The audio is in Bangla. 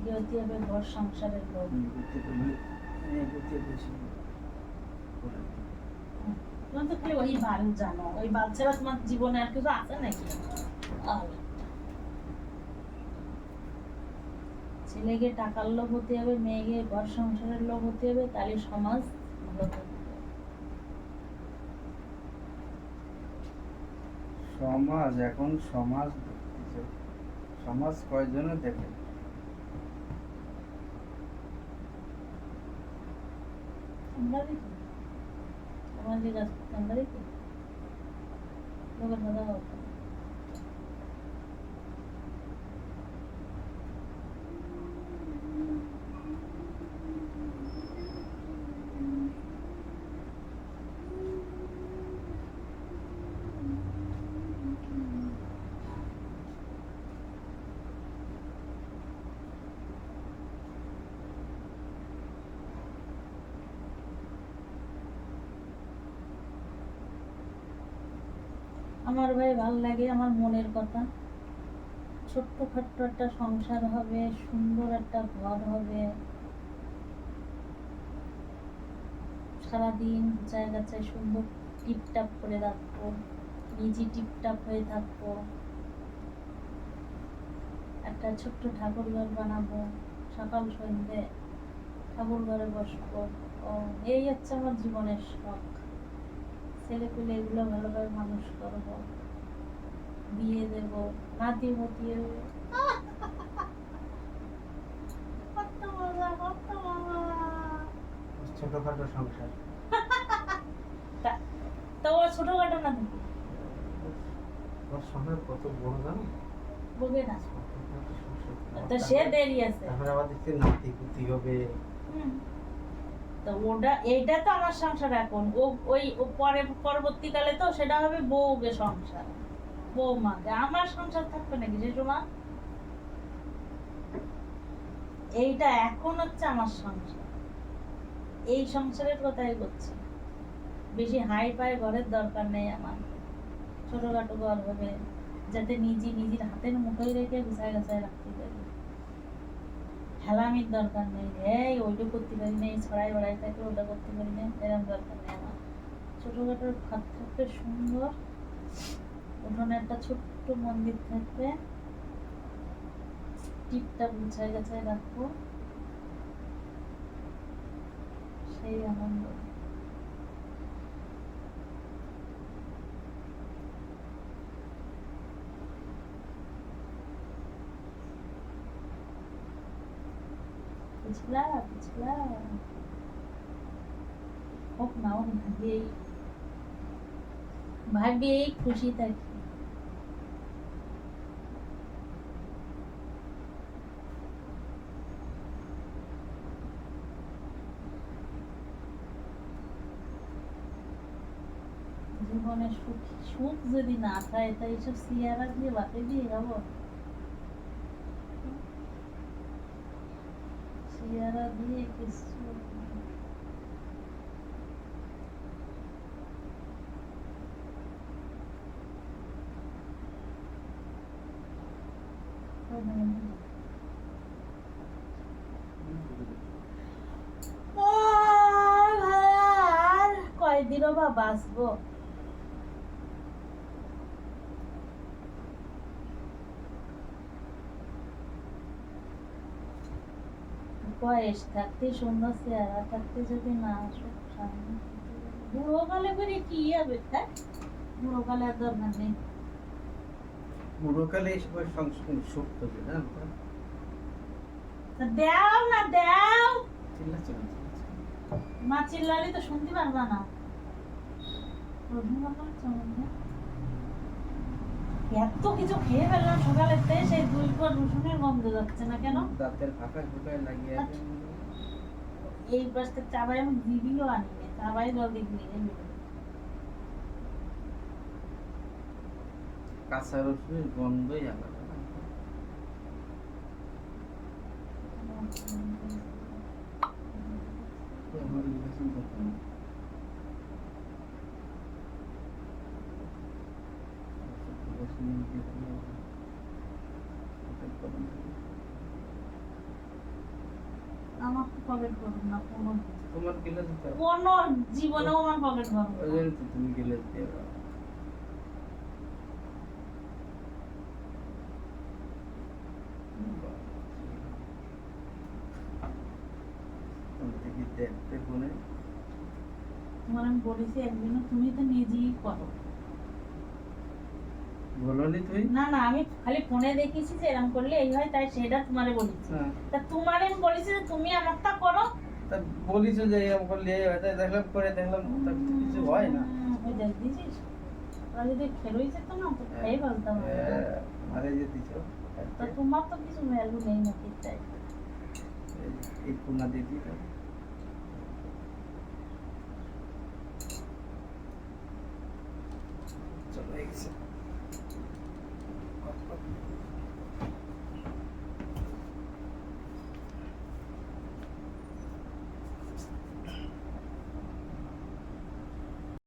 মেয়েকে হতে হবে ঘর সংসারের লোক। তুমি তো খালি ওই বাল জানো, ওই বাল ছাড়া তোমার জীবনে আর কিছু আছে নাকি? ছেলেকে টাকার লোক হতে হবে, মেয়েকে ঘর সংসারের লোক হতে হবে, তাহলে সমাজ ভালো থাকবে। সমাজ এখন সমাজ কয়জনে দেখে? আমরা দেখি সামাজিক আজকে আমরা দেখি লোকের কথা বলতে। আমার ভাই ভালো লাগে, আমার মনের কথা। ছোট্টখাট্ট একটা সংসার হবে, সুন্দর একটা ঘর হবে, সারাদিন গুছায় গাছায় সুন্দর টিপটাপ করে রাখবো, নিজে টিপটাপ হয়ে থাকবো, একটা ছোট্ট ঠাকুর ঘর বানাবো, সকাল সন্ধ্যে ঠাকুর ঘরে বসবো। ও এই হচ্ছে আমার জীবনের শখ। ছেলে পেলে এগুলো ভালোভাবে মানুষ করবো, বিয়ে দেব, নাতি মতি হবে। কত মজা, কত মজা। ছোটখাটো সংসার। তো ও ছোটখাটো না থাকে, ওর সংসার কত বড় জানো? বলবে না তো সে দেরি আছে। তারপরে আবার দেখছি নাতি পুতি হবে। তো ওটা এইটা তো আমার সংসার এখন, ও ওই ও পরে পরবর্তীকালে তো সেটা হবে বউকে সংসার, বৌমাকে। আমার সংসার থাকবে নাকি জেঠুমা? এইটা এখন হচ্ছে আমার সংসার, এই সংসারের কথাই বলছি। বেশি হাই ফাই ঘরের দরকার নেই আমার, ছোটখাটো ঘর হবে যাতে নিজের হাতের মুঠোয় রেখে গুছায় গাছায় রাখতে পারি। হেলামির দরকার নেই, এই ওইটা করতে পারি না, ছড়াই বেড়াই থাকে ওটা করতে পারি না, এরকম দরকার নেই আমার। ছোটখাটো ঘর থাকবে সুন্দর, উঠোনে একটা ছোট্ট মন্দির থাকবে, টিপটা গুছায় গাছায় রাখবো, সেই আনন্দ। বুঝলা বুঝলা, হোক না হোক ভাবিয়েই খুশি থাকি। জীবনে সুখ সুখ যদি না থাকে তাই এইসব সিয়ারা দিয়ে বাপে দিয়ে যাবো, সিয়ারা দিয়ে কিছু আর কয়দিনও বা বাঁচবো। বয়স থাকতে সুন্দর, চেহারা থাকতে যদি না সুখ শান্তি, বুড়ো কালে করে কি হবে? বুড়ো কালে আর দরকার নেই। বুড়োকালে এই সময় সুখ পাবে না। দাও না দাও, চিল্লাচ্ছে না। মা চিল্লালে তো শুনতে পারবা না। এত কিছু খেয়ে ফেললাম সকালেতে, সেই 2 পর রসুনের গন্ধ যাচ্ছে না কেন? দাঁতের ফাঁকায় ফুকায় লাগিয়ে আছে। এই পাশে চাবাই আমি দিবিও আনি না, চাবাই জলদি নিয়ে কাঁচা রসুনের গন্ধই আলাদা। আমার তো পকেট করুন না কোনো তোমার গেলে দিতে হবে। কোনো জীবনেও আমার পকেট ভরবো ওই জন্য তো তুমি গেলে দিতে হবে। দেখি দেখতে ফোনে তোমার আমি বলেছি একদিনও তুমি তো নিজেই করো। বলনি তুই? না না আমি খালি ফোনে দেখেছি যে এরকম করলে এই হয়, তাই সেটা তোমারে বলেছি। হ্যাঁ। তা তোমারে আমি বলেছি যে তুমি আমারটা করো। তা বলিস যে এরকম করলে এই হয়, তাই দেখলাম করে দেখলাম তা কিছু হয় না। ওই দেখ দিয়েছিস, ওরা যদি ফেরোই যেত না তো খেয়ে ফেলতাম আমি। মারে যে দিছ তা তোমার তো কিছু ভ্যালু নেই নাকি, তাই এই কোনা দিয়ে দিই চলে গেছে।